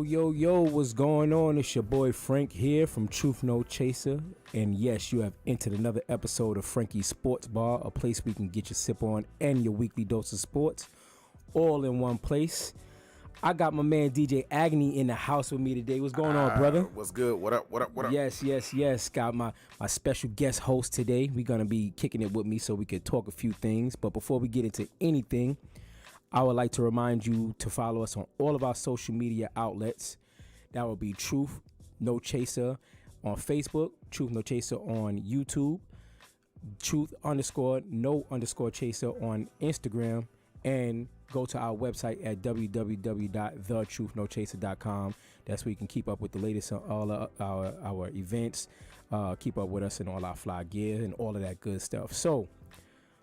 Yo, what's going on? It's your boy Frank here from Truth No Chaser. And yes, you have entered another episode of Frankie's Sports Bar, a place we can get your sip on and your weekly dose of sports, all in one place. I got my man DJ Agony in the house with me today. What's going on, brother? What's good? What up? Yes. Got my special guest host today. We're going to be kicking it with me so we could talk a few things. But before we get into anything, I would like to remind you to follow us on all of our social media outlets. That will be Truth No Chaser on Facebook, Truth No Chaser on YouTube, Truth_No_Chaser on Instagram, and go to our website at www.thetruthnochaser.com. That's where you can keep up with the latest on all of our events, keep up with us and all our fly gear and all of that good stuff. So,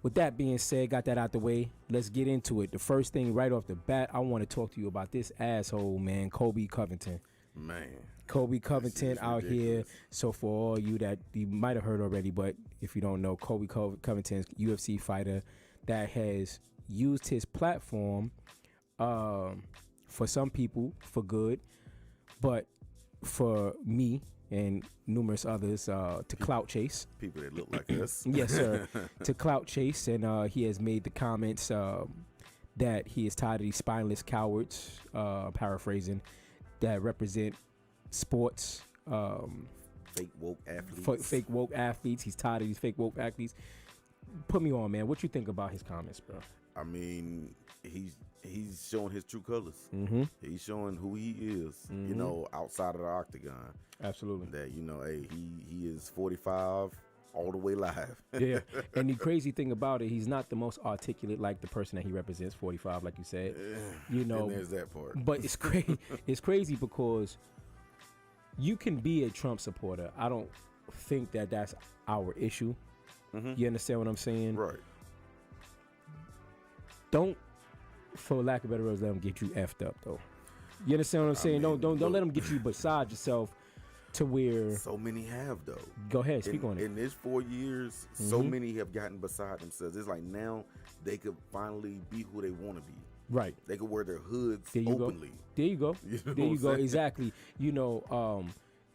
with that being said, got that out the way, let's get into it. The first thing right off the bat, I want to talk to you about this asshole, man, Colby Covington. Man. Colby Covington out here. So for all you that you might have heard already, but if you don't know, Colby Covington's UFC fighter that has used his platform for some people for good, but for me and numerous others to clout chase. People that look like us. Yes, sir. To clout chase. And he has made the comments that he is tired of these spineless cowards, paraphrasing, that represent sports. Fake woke athletes. Fake woke athletes. He's tired of these fake woke athletes. Put me on, man. What you think about his comments, bro? I mean, he's showing his true colors. Mm-hmm. He's showing who he is, Mm-hmm. outside of the octagon. Absolutely. That, hey, he is 45 all the way live. Yeah. And the crazy thing about it, he's not the most articulate like the person that he represents, 45, like you said. And there's that part. But it's crazy. It's crazy because you can be a Trump supporter. I don't think that that's our issue. Mm-hmm. You understand what I'm saying? Right. Don't, for lack of better words, let them get you effed up, though. You understand what I'm saying? Don't let them get you beside yourself to where. So many have, though. Go ahead, speak on it. In this 4 years, so many have gotten beside themselves. It's like now they could finally be who they want to be. Right. They could wear their hoods There you openly. Go. There you go. You know there you what go. I'm saying? Exactly.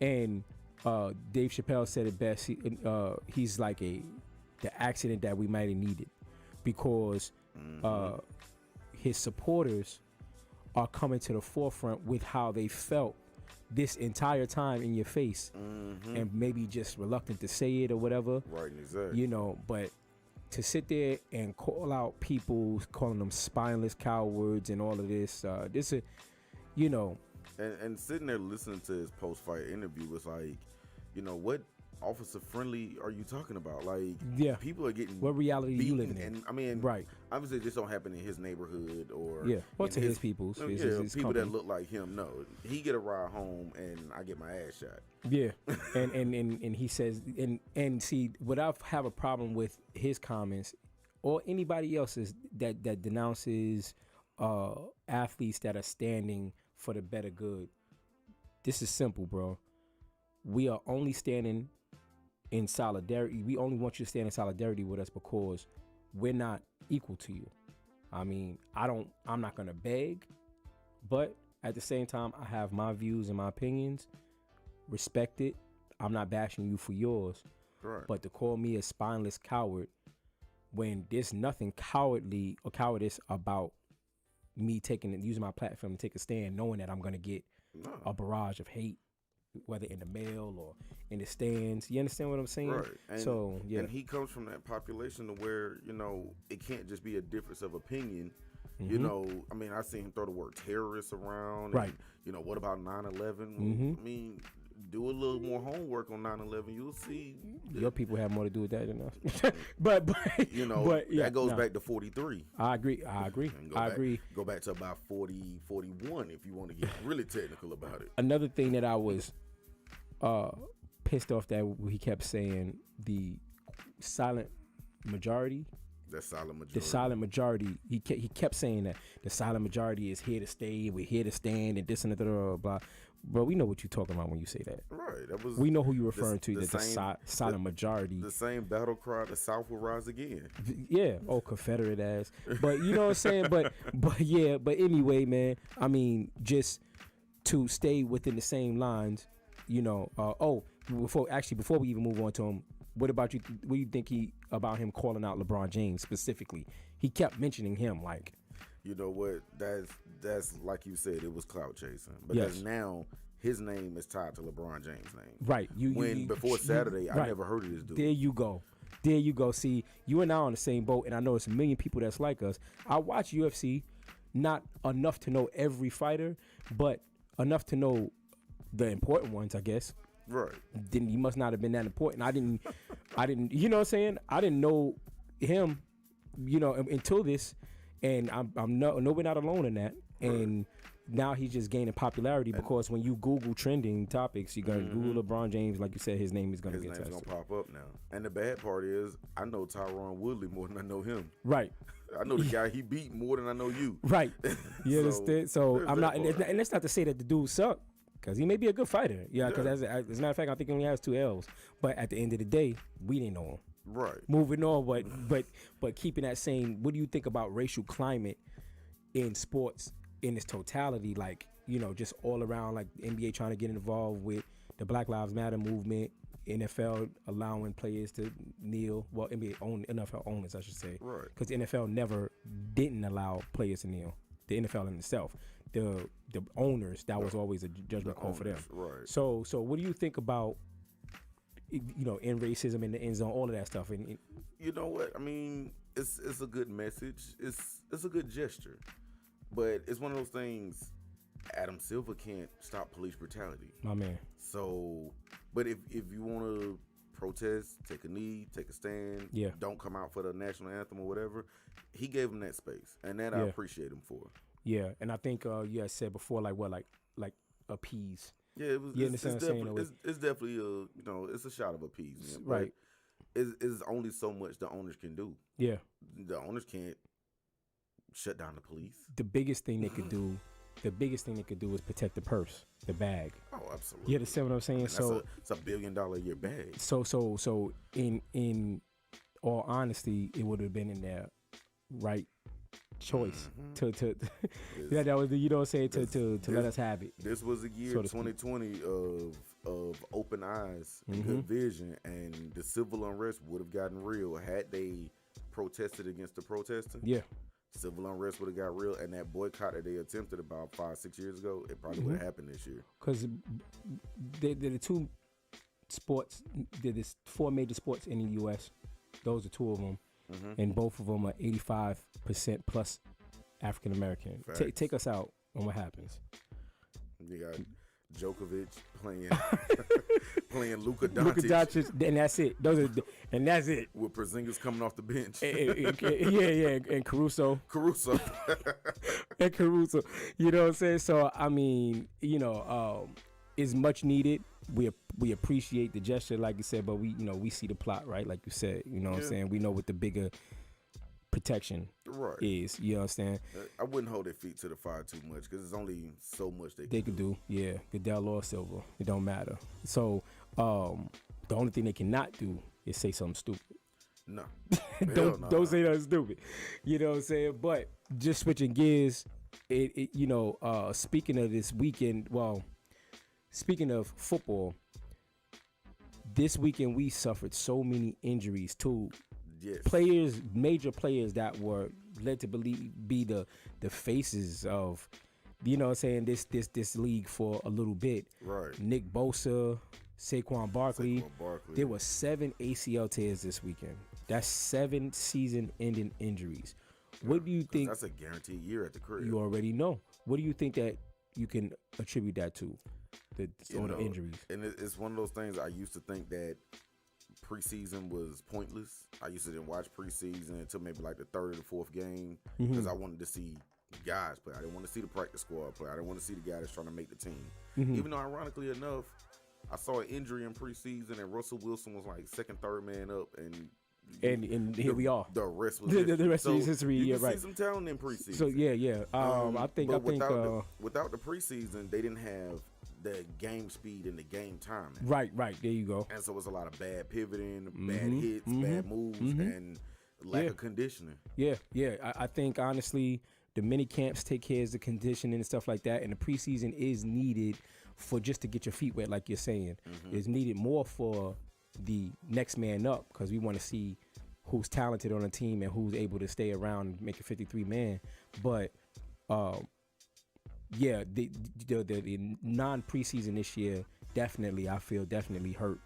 And Dave Chappelle said it best. He's like the accident that we might have needed, because his supporters are coming to the forefront with how they felt this entire time in your face, and maybe just reluctant to say it or whatever. Right, exactly. But to sit there and call out people, calling them spineless cowards and all of this, And sitting there listening to his post-fight interview was like, what officer friendly are you talking about? Like, yeah, people are getting what reality beaten, you living in? and I mean, right? Obviously, this don't happen in his neighborhood or to his people's. His people company that look like him. No, he get a ride home, and I get my ass shot. Yeah, and he says, and see, what I have a problem with his comments or anybody else's that denounces athletes that are standing for the better good. This is simple, bro. We are only standing in solidarity. We only want you to stand in solidarity with us because we're not equal to you. I mean, I'm not gonna beg, but at the same time, I have my views and my opinions. Respect it. I'm not bashing you for yours. Right. But to call me a spineless coward when there's nothing cowardly or cowardice about me using my platform to take a stand, knowing that I'm gonna get a barrage of hate, whether in the mail or in the stands. You understand what I'm saying? Right. And, so, yeah. And he comes from that population to where, it can't just be a difference of opinion. Mm-hmm. I mean, I seen him throw the word terrorist around. Right. And, what about 9/11? Mm-hmm. I mean, do a little more homework on 9/11. You'll see. Your people have more to do with that than us. but that goes back to 43. I agree. Go back to about 40, 41 if you want to get really technical about it. Another thing that I was pissed off that he kept saying, the silent majority. The silent majority. The silent majority. He kept saying that the silent majority is here to stay. We're here to stand, and this and that, blah, blah. Bro, we know what you're talking about when you say that. Right. We know who you're referring to. The silent majority. The same battle cry. The South will rise again. Yeah. Oh, Confederate ass. But you know what I'm saying. But anyway, man. I mean, just to stay within the same lines, before we even move on to him, what about you? What do you think about him calling out LeBron James specifically? He kept mentioning him, like. You know what? That's like you said, it was clout chasing. Because now his name is tied to LeBron James' name. Right. Before Saturday, I never heard of this dude. There you go. See, you and I are on the same boat, and I know it's a million people that's like us. I watch UFC, not enough to know every fighter, but enough to know the important ones, I guess. Right. Then he must not have been that important. I didn't. You know what I'm saying? I didn't know him, until this, and we're not alone in that. And now he's just gaining popularity because when you Google trending topics, you're gonna Google LeBron James, like you said, his name is gonna get tested. His name's gonna pop up now. And the bad part is, I know Tyron Woodley more than I know him. Right. I know the guy he beat more than I know you. Right. You understand? So I'm not, and that's not to say that the dude sucked, because he may be a good fighter. Yeah. Because as a matter of fact, I think he only has 2 L's. But at the end of the day, we didn't know him. Right. Moving on, but keeping that same. What do you think about racial climate in sports in its totality? Like, just all around, like NBA trying to get involved with the Black Lives Matter movement, NFL allowing players to kneel. Well, NFL owners, I should say. Right. Because the NFL didn't allow players to kneel. The NFL in itself, the owners, that was always a judgment call for them. Right. So what do you think about, in racism in the end zone, all of that stuff? And you know what? I mean, it's a good message. It's a good gesture, but it's one of those things. Adam Silver can't stop police brutality. My man. So, but if you want to protest, take a knee, take a stand, don't come out for the national anthem or whatever, he gave him that space, and that I appreciate him for. Yeah, and I think you had said before, like appease. Yeah, it was. It's definitely it's a shot of appeasement. Right. It's only so much the owners can do. Yeah. The owners can't shut down the police. The biggest thing they could do. Is protect the purse, the bag. Oh, absolutely. You understand what I'm saying? It's a $1 billion a year bag. So in all honesty, it would have been in their right choice to that was to let us have it. This was a year 2020 of open eyes and good vision, and the civil unrest would have gotten real had they protested against the protesting. Yeah. Civil unrest would have got real, and that boycott that they attempted about 5-6 years ago, it probably would have happened this year. Because the two sports, there's 4 major sports in the U.S. Those are 2 of them, and both of them are 85% plus African American. Take us out on what happens. You got Djokovic playing Luka Doncic, and that's it. And that's it. With Porzingis coming off the bench. and Caruso. And Caruso. You know what I'm saying? So I mean, is much needed. We appreciate the gesture, like you said, but we see the plot, right? Like you said, what I'm saying? We know what the bigger protection is. You understand? I wouldn't hold their feet to the fire too much, because there's only so much they could do. Yeah, Goodell or Silver, it don't matter. So the only thing they cannot do is say something stupid. No. Don't say nothing stupid. You know what I'm saying? But just switching gears, speaking of this weekend, speaking of football, this weekend we suffered so many injuries too. Yes. Major players that were led to be the faces of, what I'm saying, this league for a little bit. Right. Nick Bosa, Saquon Barkley. There were 7 ACL tears this weekend. That's 7 season-ending injuries. What do you think? That's a guaranteed year at the crib. You already know. What do you think that you can attribute that to? The injuries. And it's one of those things. I used to think that preseason was pointless. I used to didn't watch preseason until maybe like the 3rd or 4th game, because I wanted to see guys play. I didn't want to see the practice squad play. I didn't want to see the guy that's trying to make the team. Even though, ironically enough, I saw an injury in preseason and Russell Wilson was like 2nd, 3rd man up, and here we are. The rest was the rest is history. You can see some talent in preseason. So I think without the preseason, they didn't have the game speed and the game timing. Right. There you go. And so it was a lot of bad pivoting, bad hits, bad moves, and lack of conditioning. Yeah. I think honestly, the mini camps take care of the conditioning and stuff like that, and the preseason is needed for just to get your feet wet, like you're saying. It's needed more for the next man up, because we want to see who's talented on a team and who's able to stay around and make a 53 man. But yeah, the non-preseason this year definitely, I feel, definitely hurt,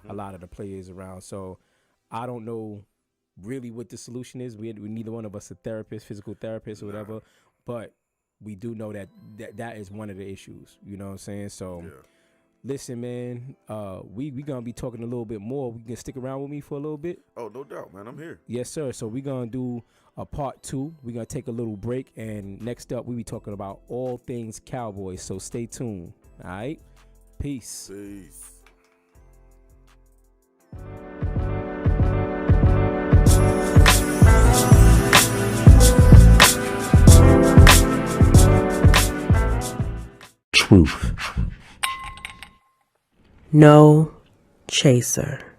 a lot of the players around. So I don't know really what the solution is. We neither one of us a therapist, physical therapist or whatever, but we do know that is one of the issues. You know what I'm saying? So listen, man, we gonna be talking a little bit more. We can stick around with me for a little bit. Oh, no doubt, man. I'm here. Yes, sir. So we gonna do a part 2. We're gonna take a little break, and next up we be talking about all things Cowboys. So stay tuned. All right. Peace. Peace. Truth. No chaser.